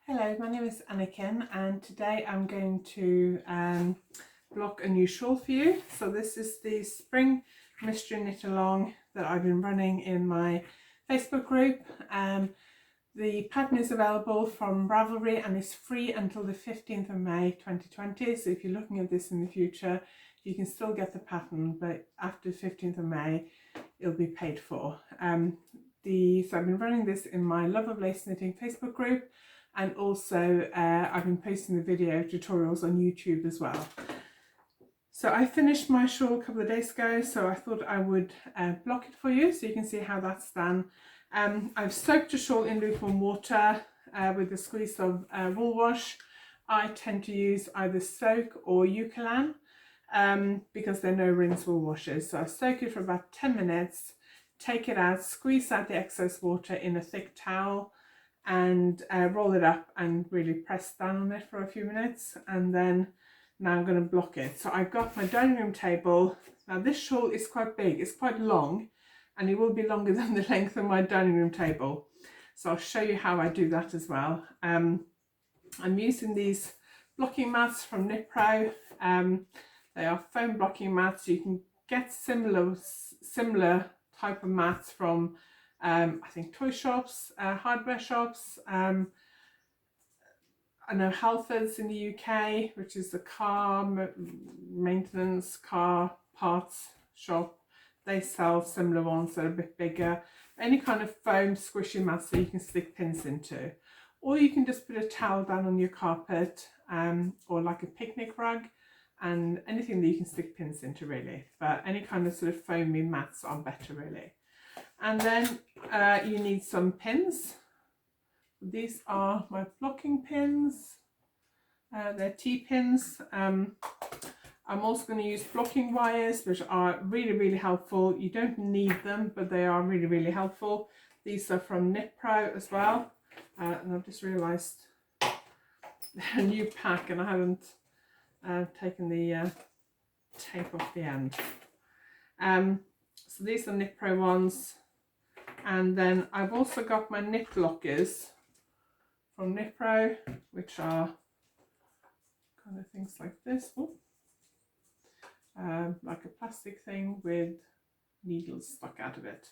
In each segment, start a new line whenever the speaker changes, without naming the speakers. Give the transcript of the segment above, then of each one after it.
Hello, my name is Anniken and today I'm going to block a new shawl for you. So this is the Spring Mystery Knitalong that I've been running in my Facebook group. The pattern is available from Ravelry and is free until the 15th of May 2020. So if you're looking at this in the future, you can still get the pattern, but after the 15th of May, it'll be paid for. So I've been running this in my Love of Lace Knitting Facebook group. And also I've been posting the video tutorials on YouTube as well. So I finished my shawl a couple of days ago, so I thought I would block it for you so you can see how that's done. I've soaked the shawl in lukewarm water with a squeeze of wool wash. I tend to use either soak or Eucalan because there are no rinse wool washes. So I soak it for about 10 minutes, take it out, squeeze out the excess water in a thick towel, and roll it up and really press down on it for a few minutes, and then now I'm going to block it. So I've got my dining room table. Now this shawl is quite big, it's quite long, and it will be longer than the length of my dining room table. So I'll show you how I do that as well. I'm using these blocking mats from Knit Pro. They are foam blocking mats. You can get similar type of mats from I think toy shops, hardware shops. I know Halfords in the UK, which is the car maintenance, car parts shop. They sell similar ones that are a bit bigger. Any kind of foam squishy mats that you can stick pins into. Or you can just put a towel down on your carpet or like a picnic rug, and anything that you can stick pins into really. But any kind of sort of foamy mats are better really. And then you need some pins. These are my blocking pins. They're T-pins. I'm also going to use blocking wires, which are really helpful. You don't need them, but they are really helpful. These are from Knit Pro as well. And I've just realised they're a new pack and I haven't taken the tape off the end. So these are Knit Pro ones. And then I've also got my knit lockers from Knit Pro, which are kind of things like this. Like a plastic thing with needles stuck out of it.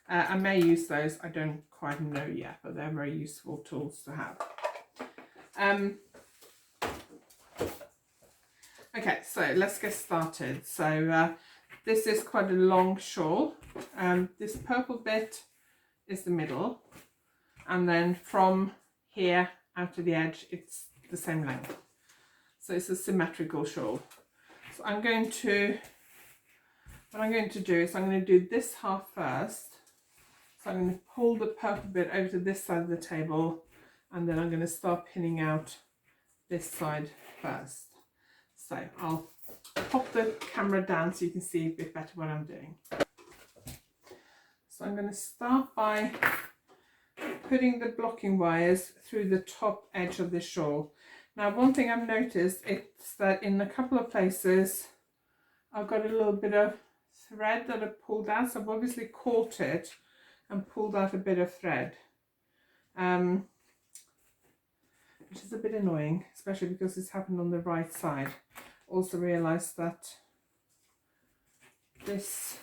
I may use those, I don't quite know yet, but they're very useful tools to have. Okay, so let's get started. So this is quite a long shawl. This purple bit is the middle, and then from here out to the edge it's the same length, so it's a symmetrical shawl. So what I'm going to do is I'm going to do this half first. So I'm going to pull the purple bit over to this side of the table, and then I'm going to start pinning out this side first. So I'll pop the camera down so you can see a bit better what I'm doing. So I'm going to start by putting the blocking wires through the top edge of the shawl. Now one thing I've noticed is that in a couple of places I've got a little bit of thread that I've pulled out, so I've obviously caught it and pulled out a bit of thread, which is a bit annoying, especially because it's happened on the right side. Also realised that this,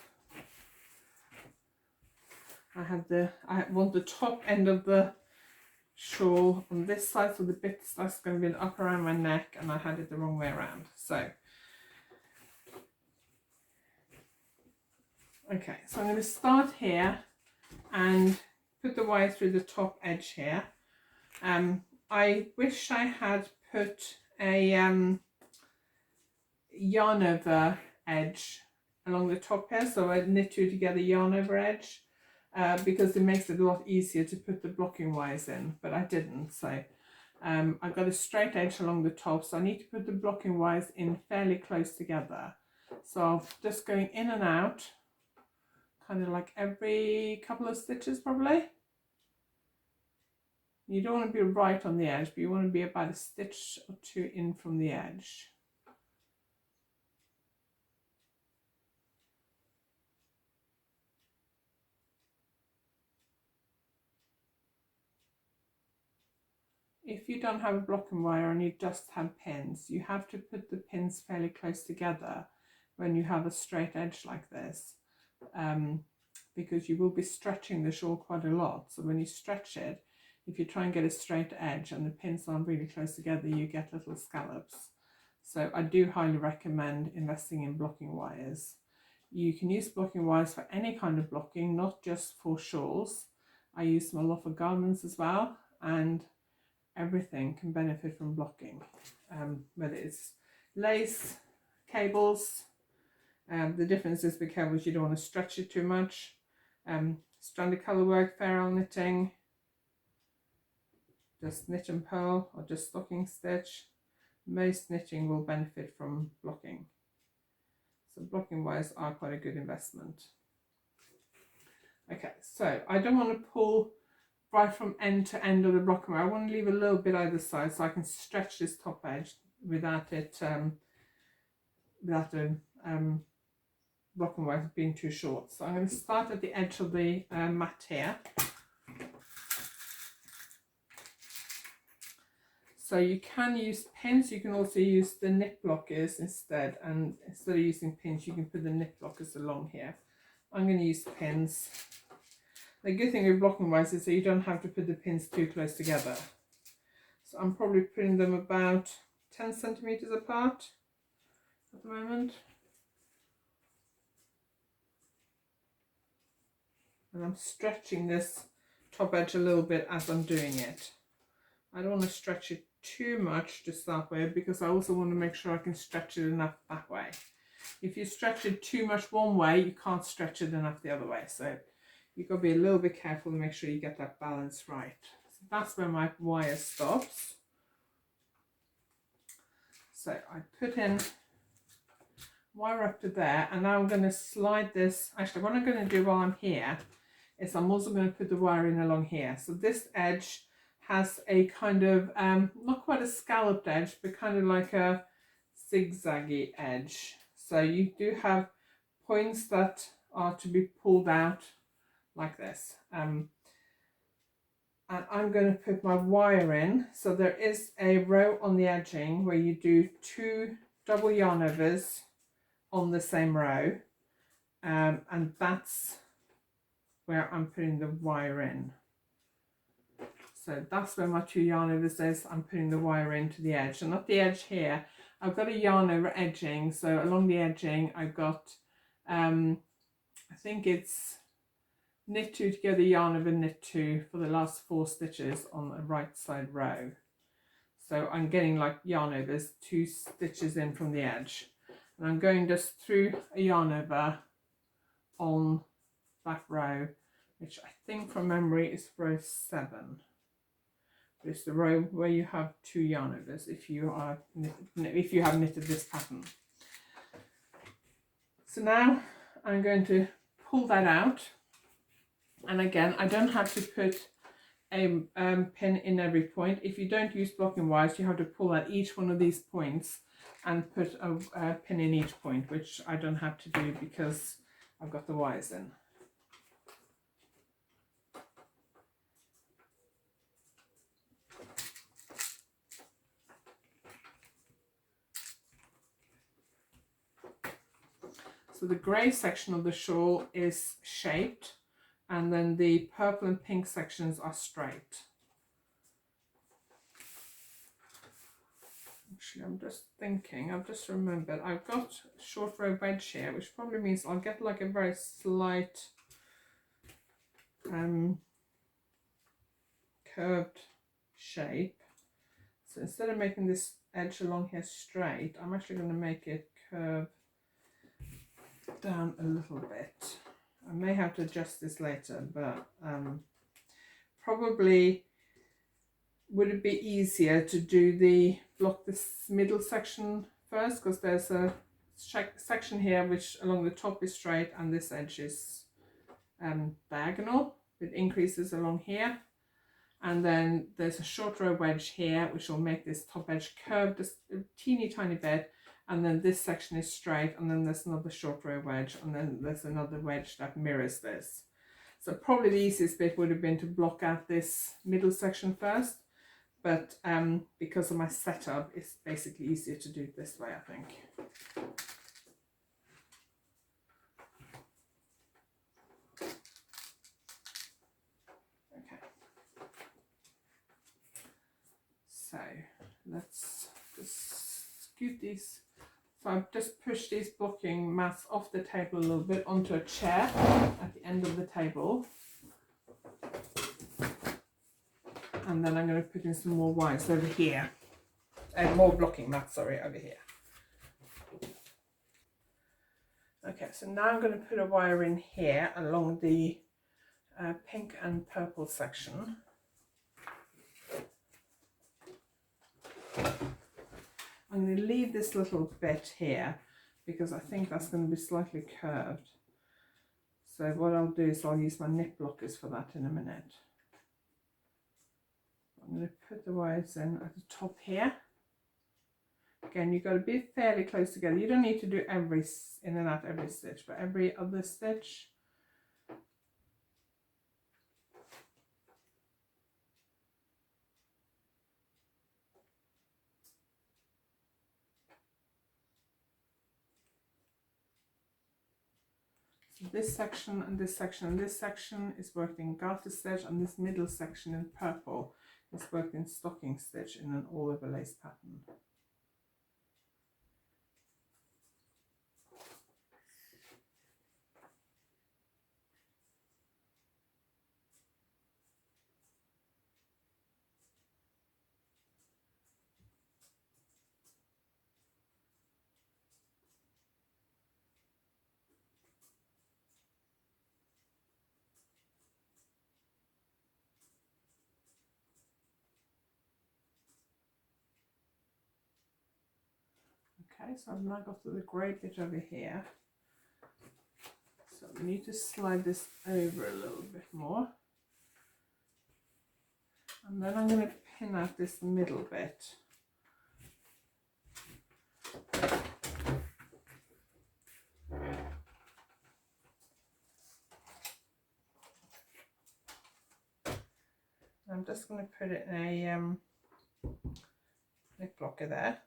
I want the top end of the shawl on this side, so the bit that's going to be up around my neck, and I had it the wrong way around. So okay, so I'm going to start here and put the wire through the top edge here. I wish I had put a yarn over edge along the top here, so I knit two together yarn over edge, because it makes it a lot easier to put the blocking wires in, but I didn't. So I've got a straight edge along the top, so I need to put the blocking wires in fairly close together. So I'm just going in and out, kind of like every couple of stitches probably. You don't want to be right on the edge, but you want to be about a stitch or two in from the edge. if you don't have a blocking wire and you just have pins, you have to put the pins fairly close together when you have a straight edge like this, because you will be stretching the shawl quite a lot. So when you stretch it, if you try and get a straight edge and the pins aren't really close together, you get little scallops. So I do highly recommend investing in blocking wires. You can use blocking wires for any kind of blocking, not just for shawls. I use them a lot for garments as well, and everything can benefit from blocking, whether it's lace, cables. The difference is with cables, you don't want to stretch it too much. Stranded colour work, ferrule knitting, just knit and purl, or just stocking stitch. Most knitting will benefit from blocking. So blocking wires are quite a good investment. Okay, so I don't want to pull right from end to end of the blocking wire. I want to leave a little bit either side so I can stretch this top edge without it blocking wire being too short. So I'm going to start at the edge of the mat here. So you can use pins, you can also use the knit blockers instead, and instead of using pins you can put the knit blockers along here. I'm going to use pins. The good thing with blocking wires is that you don't have to put the pins too close together. So I'm probably putting them about 10 centimeters apart at the moment. And I'm stretching this top edge a little bit as I'm doing it. I don't want to stretch it too much to start with, because I also want to make sure I can stretch it enough that way. If you stretch it too much one way, you can't stretch it enough the other way. So you've got to be a little bit careful to make sure you get that balance right. So that's where my wire stops. So I put in wire up to there, and now I'm going to slide this. Actually, what I'm going to do while I'm here is I'm also going to put the wire in along here. So this edge has a kind of, not quite a scalloped edge, but kind of like a zigzaggy edge. So you do have points that are to be pulled out like this. And I'm going to put my wire in. So there is a row on the edging where you do 2 double yarn overs on the same row. And that's where I'm putting the wire in. So that's where my 2 yarn overs is. I'm putting the wire into the edge, and not the edge here. I've got a yarn over edging, so along the edging I've got, I think it's knit 2 together, yarn over knit 2 for the last 4 stitches on the right side row. So I'm getting like yarn overs 2 stitches in from the edge, and I'm going just through a yarn over on that row, which I think from memory is row 7. It's the row where you have 2 yarn overs if you have knitted this pattern. So now I'm going to pull that out, and again I don't have to put a pin in every point. If you don't use blocking wires, you have to pull out each one of these points and put a pin in each point, which I don't have to do because I've got the wires in. So the grey section of the shawl is shaped, and then the purple and pink sections are straight. Actually, I'm just thinking, I've just remembered, I've got a short row wedge here, which probably means I'll get like a very slight curved shape. So instead of making this edge along here straight, I'm actually going to make it curve down a little bit. I may have to adjust this later, but probably would it be easier to do block this middle section first, because there's a section here which along the top is straight and this edge is diagonal with increases along here, and then there's a short row wedge here which will make this top edge curve just a teeny tiny bit, and then this section is straight, and then there's another short row wedge, and then there's another wedge that mirrors this. So probably the easiest bit would have been to block out this middle section first, but because of my setup, it's basically easier to do it this way, I think. Okay, so let's just scoot these. So I've just pushed these blocking mats off the table a little bit onto a chair at the end of the table. And then I'm going to put in some more wires over here. And more blocking mats, sorry, over here. Okay, so now I'm going to put a wire in here along the pink and purple section. I'm going to leave this little bit here because I think that's going to be slightly curved. So what I'll do is I'll use my nip blockers for that in a minute. I'm going to put the wires in at the top here. Again, you've got to be fairly close together. You don't need to do every in and out every stitch, but every other stitch. So this section and this section and this section is worked in garter stitch, and this middle section in purple is worked in stocking stitch in an all over lace pattern. Okay, so I've now got to the grey bit over here. So I need to slide this over a little bit more. And then I'm going to pin out this middle bit. I'm just going to put it in a nip blocker there.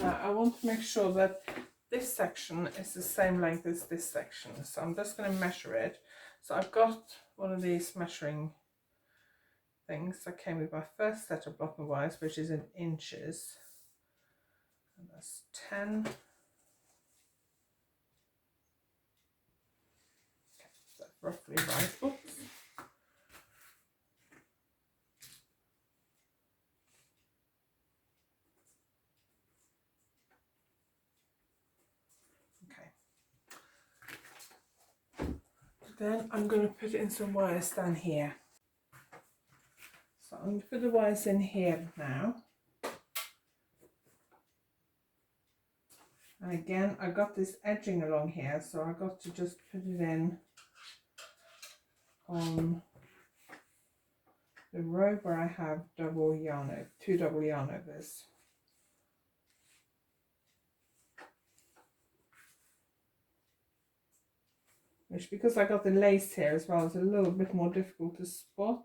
Now I want to make sure that this section is the same length as this section, so I'm just going to measure it. So I've got one of these measuring things that came with my first set of blocking wires, which is in inches, and that's 10. Okay, so that's roughly right. Oops. Then I'm going to put in some wires down here. So I'm going to put the wires in here now. And again, I got this edging along here, so I got to just put it in on the row where I have two double yarn overs. Which, because I got the lace here as well, is a little bit more difficult to spot.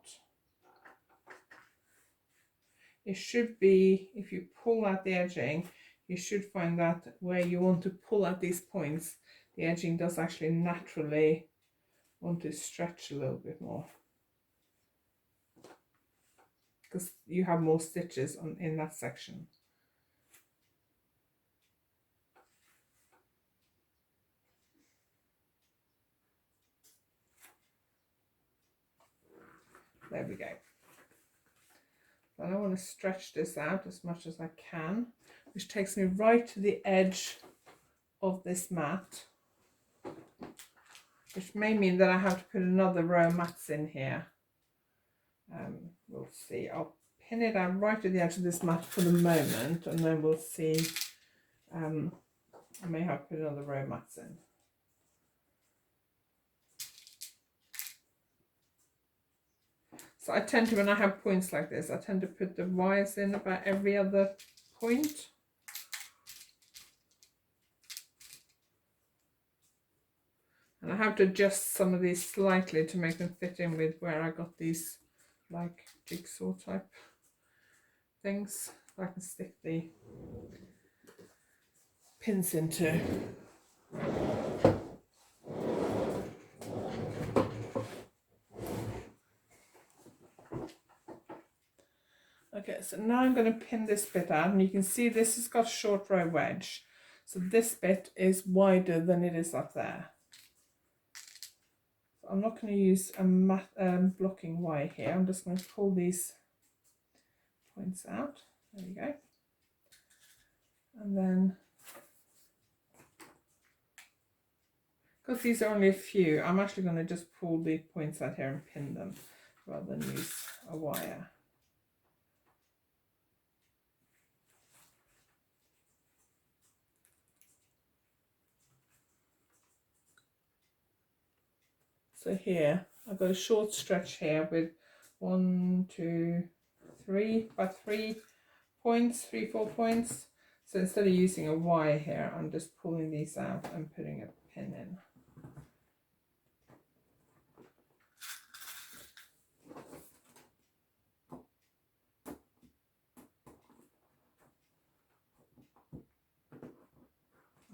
It should be, if you pull out the edging, you should find that where you want to pull out these points, the edging does actually naturally want to stretch a little bit more. Because you have more stitches in that section. There we go. And I want to stretch this out as much as I can, which takes me right to the edge of this mat, which may mean that I have to put another row of mats in here. We'll see. I'll pin it out right to the edge of this mat for the moment, and then we'll see I may have to put another row of mats in. So I tend to, when I have points like this, I tend to put the wires in about every other point. And I have to adjust some of these slightly to make them fit in with where I got these like jigsaw type things. So I can stick the pins into. Okay, so now I'm going to pin this bit out, and you can see this has got a short row wedge. So this bit is wider than it is up there. So I'm not going to use a blocking wire here. I'm just going to pull these points out. There you go. And then, because these are only a few, I'm actually going to just pull the points out here and pin them rather than use a wire. So here, I've got a short stretch here with 1, 2, 3, about 3 points, 3, 4 points. So instead of using a wire here, I'm just pulling these out and putting a pin in.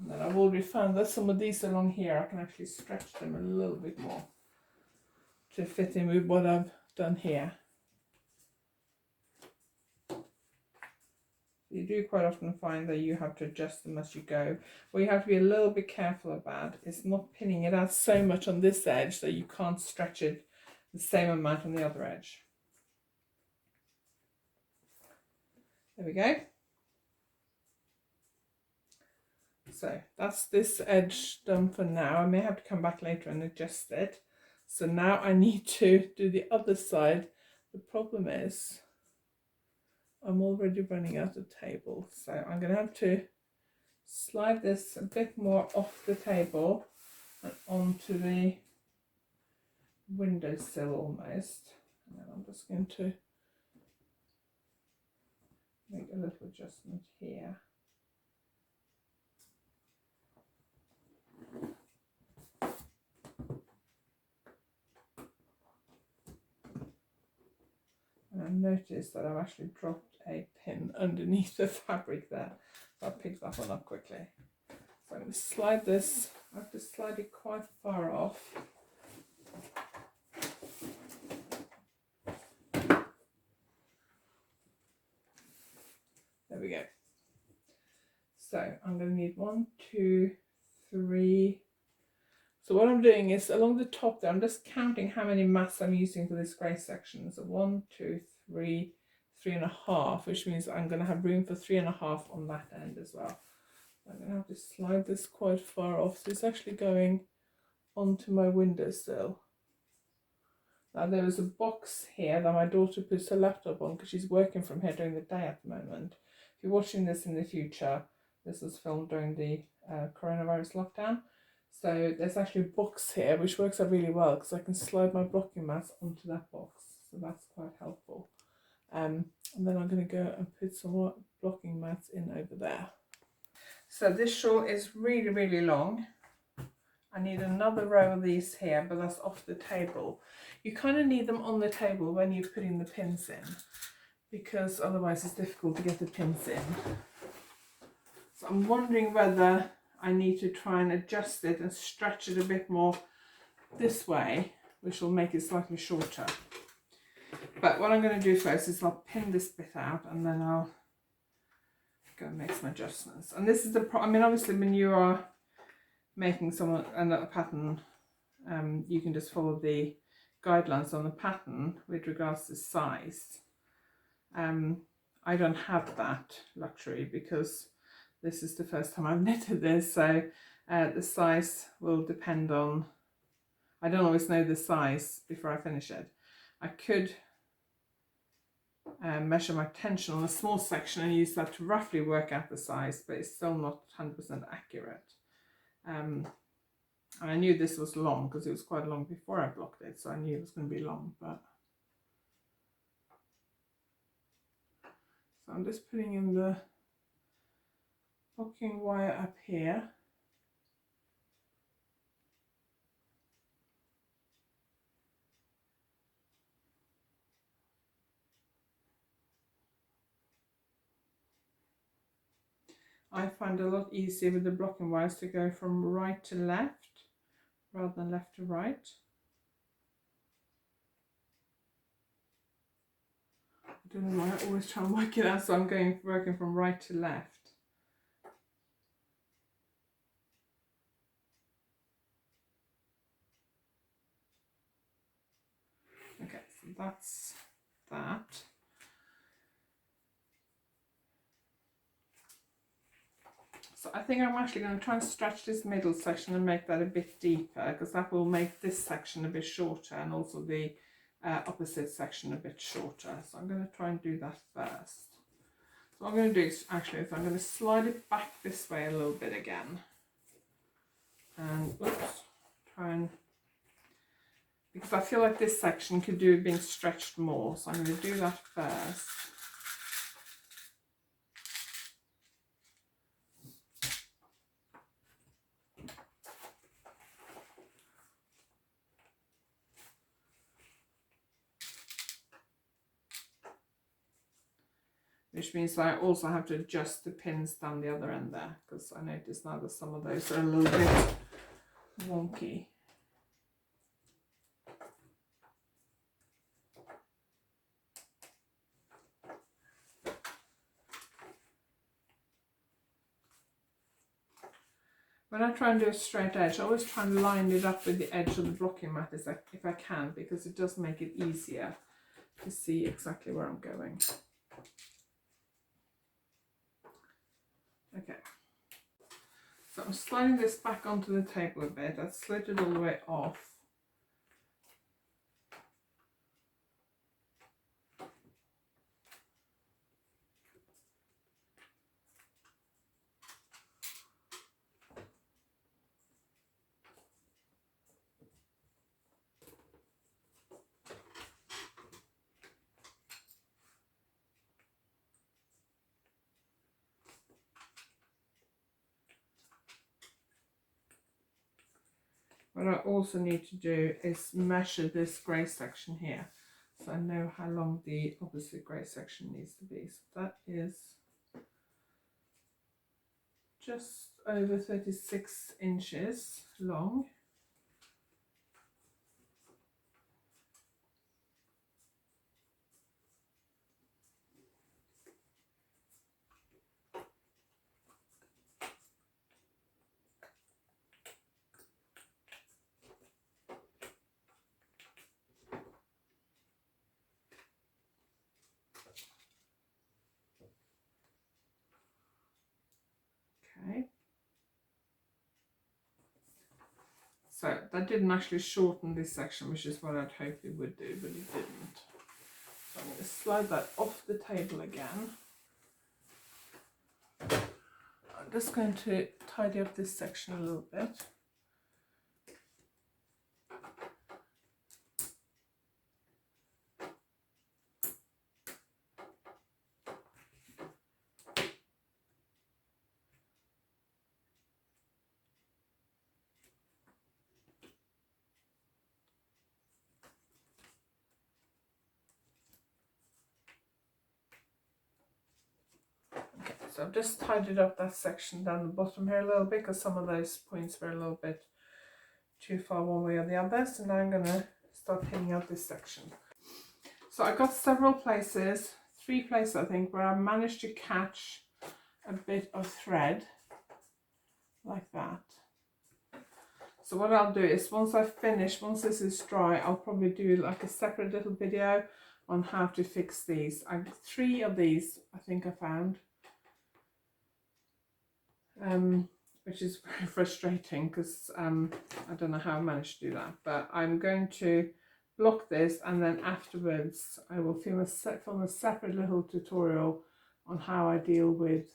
And then I've already found that some of these along here, I can actually stretch them a little bit more to fit in with what I've done here. You do quite often find that you have to adjust them as you go. What you have to be a little bit careful about is not pinning it out so much on this edge that you can't stretch it the same amount on the other edge. There we go. So that's this edge done for now. I may have to come back later and adjust it. So now I need to do the other side. The problem is I'm already running out of table. So I'm going to have to slide this a bit more off the table and onto the windowsill almost. And then I'm just going to make a little adjustment here. And I've noticed that I've actually dropped a pin underneath the fabric there. So I'll pick that one up quickly. So I'm going to slide this. I have to slide it quite far off. There we go. So I'm going to need 1, 2, 3. So what I'm doing is along the top there, I'm just counting how many mats I'm using for this grey section. So 1, 2, 3, 3.5, which means I'm going to have room for 3.5 on that end as well. I'm going to have to slide this quite far off. So it's actually going onto my windowsill. Now there is a box here that my daughter puts her laptop on because she's working from here during the day at the moment. If you're watching this in the future, this was filmed during the coronavirus lockdown. So there's actually a box here which works out really well because I can slide my blocking mats onto that box. So that's quite helpful. And then I'm going to go and put some more blocking mats in over there. So this shawl is really, really long. I need another row of these here, but that's off the table. You kind of need them on the table when you're putting the pins in, because otherwise it's difficult to get the pins in. So I'm wondering whether I need to try and adjust it and stretch it a bit more this way, which will make it slightly shorter. But what I'm going to do first is I'll pin this bit out and then I'll go and make some adjustments. And this is the I mean, obviously when you are making another pattern, you can just follow the guidelines on the pattern with regards to size. I don't have that luxury because this is the first time I've knitted this, so the size will depend on, I don't always know the size before I finish it. I could measure my tension on a small section and use that to roughly work out the size, but it's still not 100% accurate. And I knew this was long because it was quite long before I blocked it, so I knew it was going to be long. But so I'm just putting in the blocking wire up here. I find it a lot easier with the blocking wires to go from right to left rather than left to right. I don't know why I always try and work it out, so I'm working from right to left. Okay, so that's that. So I think I'm actually going to try and stretch this middle section and make that a bit deeper, because that will make this section a bit shorter and also the opposite section a bit shorter. So I'm going to try and do that first. So what I'm going to do is I'm going to slide it back this way a little bit again. And oops, try and, because I feel like this section could do being stretched more. So I'm going to do that first. Which means I also have to adjust the pins down the other end there, because I notice now that some of those are a little bit wonky. When I try and do a straight edge, I always try and line it up with the edge of the blocking mat if I can, because it does make it easier to see exactly where I'm going. Okay, so I'm sliding this back onto the table a bit. I slid it all the way off. What I also need to do is measure this grey section here, so I know how long the opposite grey section needs to be. So that is just over 36 inches long. Okay. So that didn't actually shorten this section, which is what I'd hoped it would do, but it didn't. So I'm going to slide that off the table again. I'm just going to tidy up this section a little bit. So I've just tidied up that section down the bottom here a little bit, because some of those points were a little bit too far one way or the other. So now I'm going to start pinning out this section. So I got several places, 3 places I think, where I managed to catch a bit of thread like that. So what I'll do is once this is dry, I'll probably do like a separate little video on how to fix these. I got 3 of these I think I found. Which is very frustrating, because I don't know how I managed to do that, but I'm going to block this, and then afterwards I will film a separate little tutorial on how I deal with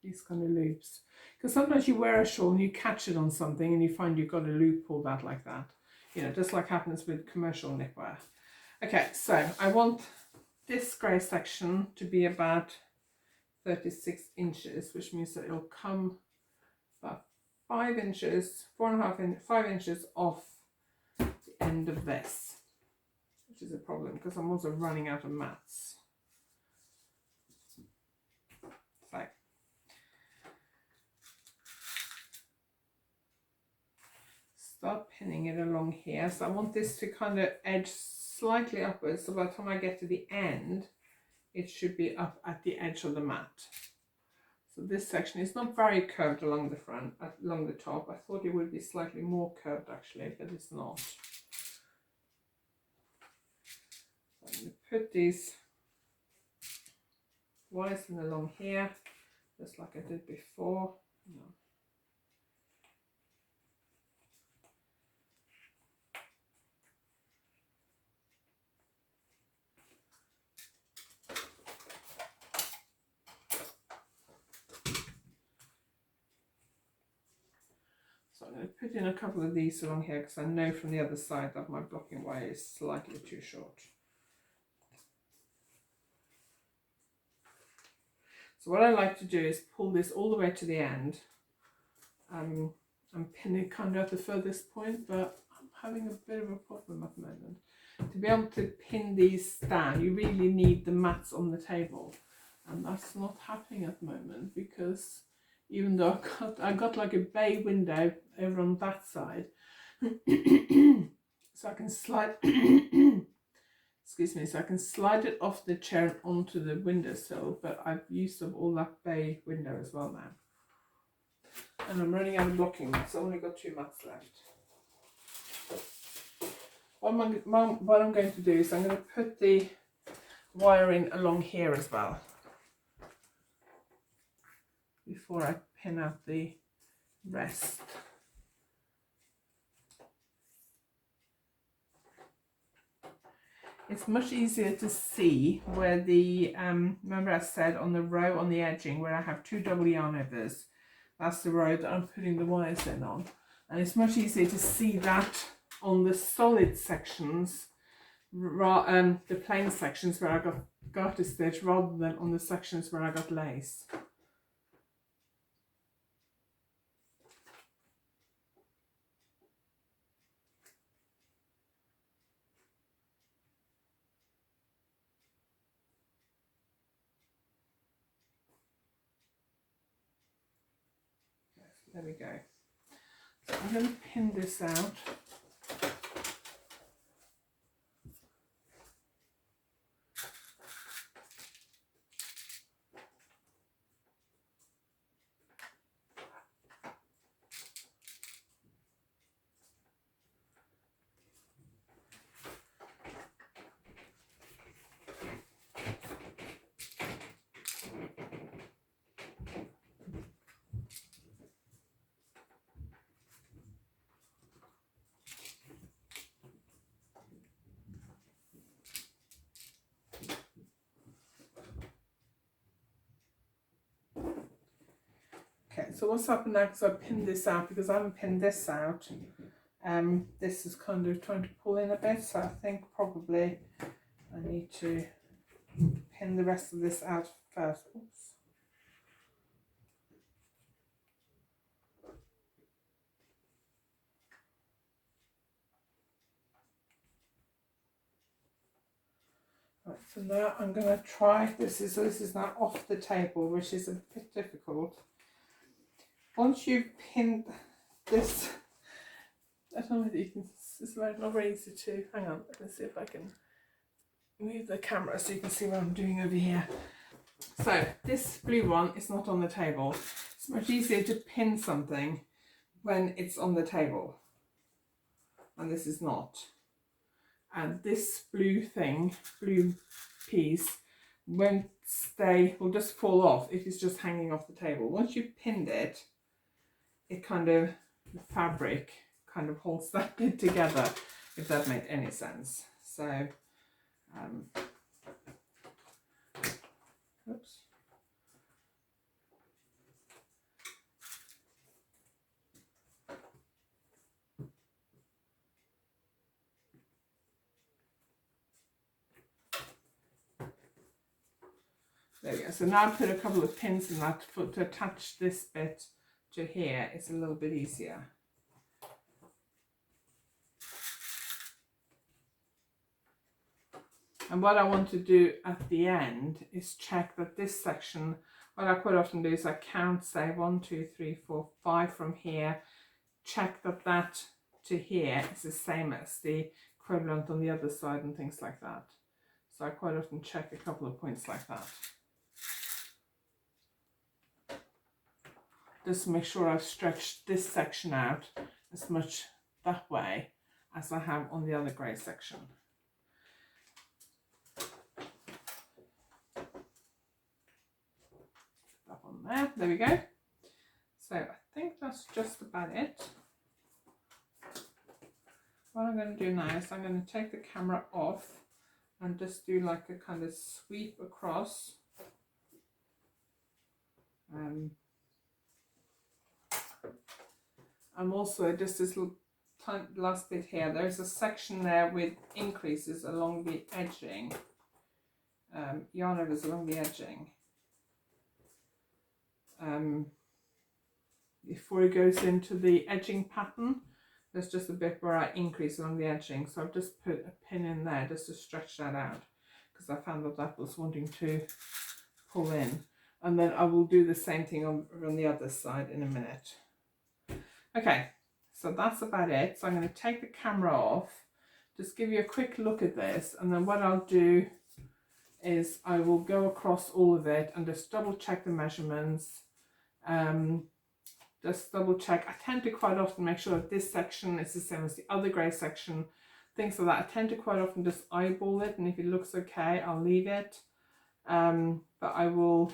these kind of loops. Because sometimes you wear a shawl and you catch it on something and you find you've got a loop pulled out like that. You know, just like happens with commercial knitwear. Okay, so I want this grey section to be about 36 inches, which means that it'll come about 5 inches, 5 inches off the end of this, which is a problem because I'm also running out of mats. So start pinning it along here. So I want this to kind of edge slightly upwards, so by the time I get to the end it should be up at the edge of the mat. So this section is not very curved along the front, along the top. I thought it would be slightly more curved actually, but it's not. So I'm going to put these wires in along here, just like I did before. So I'm going to put in a couple of these along here because I know from the other side that my blocking wire is slightly too short. So what I like to do is pull this all the way to the end and pin it kind of at the furthest point, but I'm having a bit of a problem at the moment. To be able to pin these down, you really need the mats on the table, and that's not happening at the moment because even though I got like a bay window over on that side, so I can slide, excuse me, so I can slide it off the chair onto the windowsill, but I've used up all that bay window as well now. And I'm running out of blocking mats, I've only got 2 mats left. What I'm going to do is I'm going to put the wire in along here as well, before I pin out the rest. It's much easier to see where the, remember I said on the row on the edging where I have 2 double yarn overs, that's the row that I'm putting the wires in on. And it's much easier to see that on the solid sections, the plain sections where I got garter stitch, rather than on the sections where I got lace. There we go. So I'm going to pin this out. Okay, so what's happened now, because I pinned this out, because I haven't pinned this out, this is kind of trying to pull in a bit, so I think probably I need to pin the rest of this out first. Oops. Right, so now I'm going to try, this is now off the table, which is a bit difficult. Once you've pinned this, I don't know whether you can, it's not very easy to, hang on, let's see if I can move the camera so you can see what I'm doing over here. So this blue one is not on the table. It's much easier to pin something when it's on the table, and this is not. And this blue piece won't stay, will just fall off if it's just hanging off the table. Once you've pinned it, it kind of, the fabric kind of holds that bit together, if that made any sense. So oops. There we go. So now I put a couple of pins in that to attach this bit to here. It's a little bit easier. And what I want to do at the end is check that this section, what I quite often do is I count, say 1, 2, 3, 4, 5 from here, check that that to here is the same as the equivalent on the other side and things like that. So I quite often check a couple of points like that. Just to make sure I've stretched this section out as much that way as I have on the other grey section. That one there we go. So I think that's just about it. What I'm going to do now is I'm going to take the camera off and just do like a kind of sweep across. I'm also just this little last bit here. There's a section there with increases along the edging. YarnAddict along the edging. Before it goes into the edging pattern, there's just a bit where I increase along the edging. So I've just put a pin in there just to stretch that out because I found that that was wanting to pull in. And then I will do the same thing on the other side in a minute. Okay, so that's about it. So I'm going to take the camera off, just give you a quick look at this, and then what I'll do is I will go across all of it and just double check the measurements. Just double check. I tend to quite often make sure that this section is the same as the other grey section, things like that. I tend to quite often just eyeball it, and if it looks okay, I'll leave it. But I will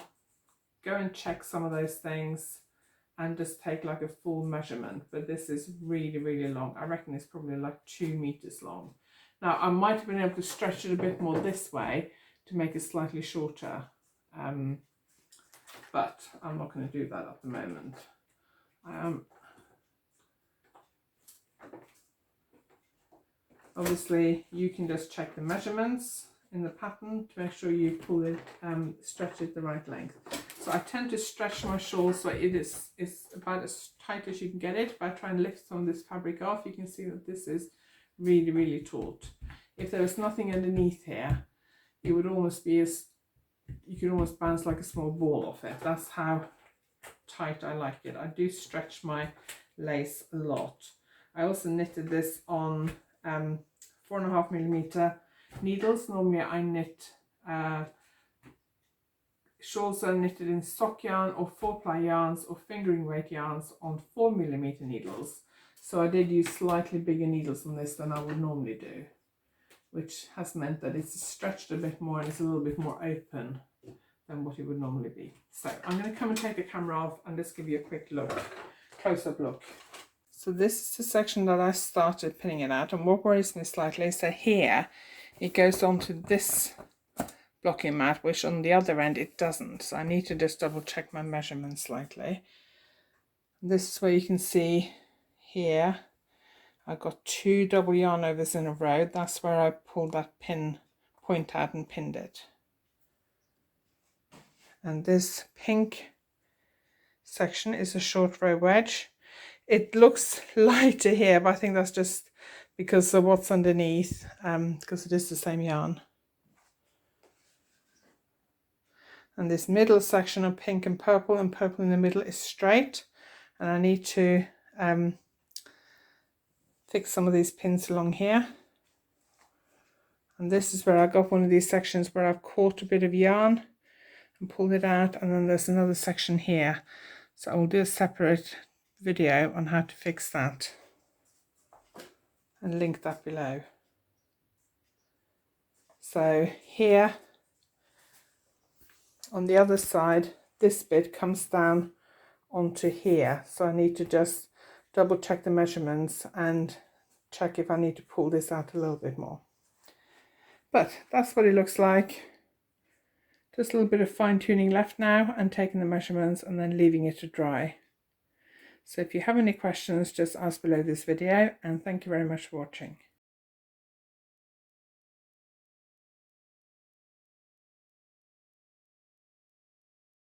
go and check some of those things and just take like a full measurement. But this is really, really long. I reckon it's probably like 2 meters long. Now I might have been able to stretch it a bit more this way to make it slightly shorter, but I'm not going to do that at the moment. Obviously you can just check the measurements in the pattern to make sure you pull it, stretch it the right length. So I tend to stretch my shawl so it's about as tight as you can get it. If I try and lift some of this fabric off, you can see that this is really, really taut. If there was nothing underneath here, it would almost be you could almost bounce like a small ball off it. That's how tight I like it. I do stretch my lace a lot. I also knitted this on 4.5mm needles. Normally I knit shawls are knitted in sock yarn or 4-ply yarns or fingering weight yarns on 4mm needles. So I did use slightly bigger needles on this than I would normally do, which has meant that it's stretched a bit more and it's a little bit more open than what it would normally be. So I'm going to come and take the camera off and just give you a quick look, close-up look. So this is the section that I started pinning it out, and what worries me slightly is that here it goes on to this blocking mat, which on the other end it doesn't. So I need to just double check my measurements slightly. This is where you can see here I got 2 double yarn overs in a row. That's where I pulled that point out and pinned it. And this pink section is a short row wedge. It looks lighter here, but I think that's just because of what's underneath, because it is the same yarn. And this middle section of pink and purple in the middle is straight, and I need to fix some of these pins along here. And this is where I got one of these sections where I've caught a bit of yarn and pulled it out, and then there's another section here. So I will do a separate video on how to fix that and link that below. So here on the other side, this bit comes down onto here. So I need to just double check the measurements and check if I need to pull this out a little bit more. But that's what it looks like. Just a little bit of fine tuning left now, and taking the measurements and then leaving it to dry. So if you have any questions, just ask below this video, and thank you very much for watching.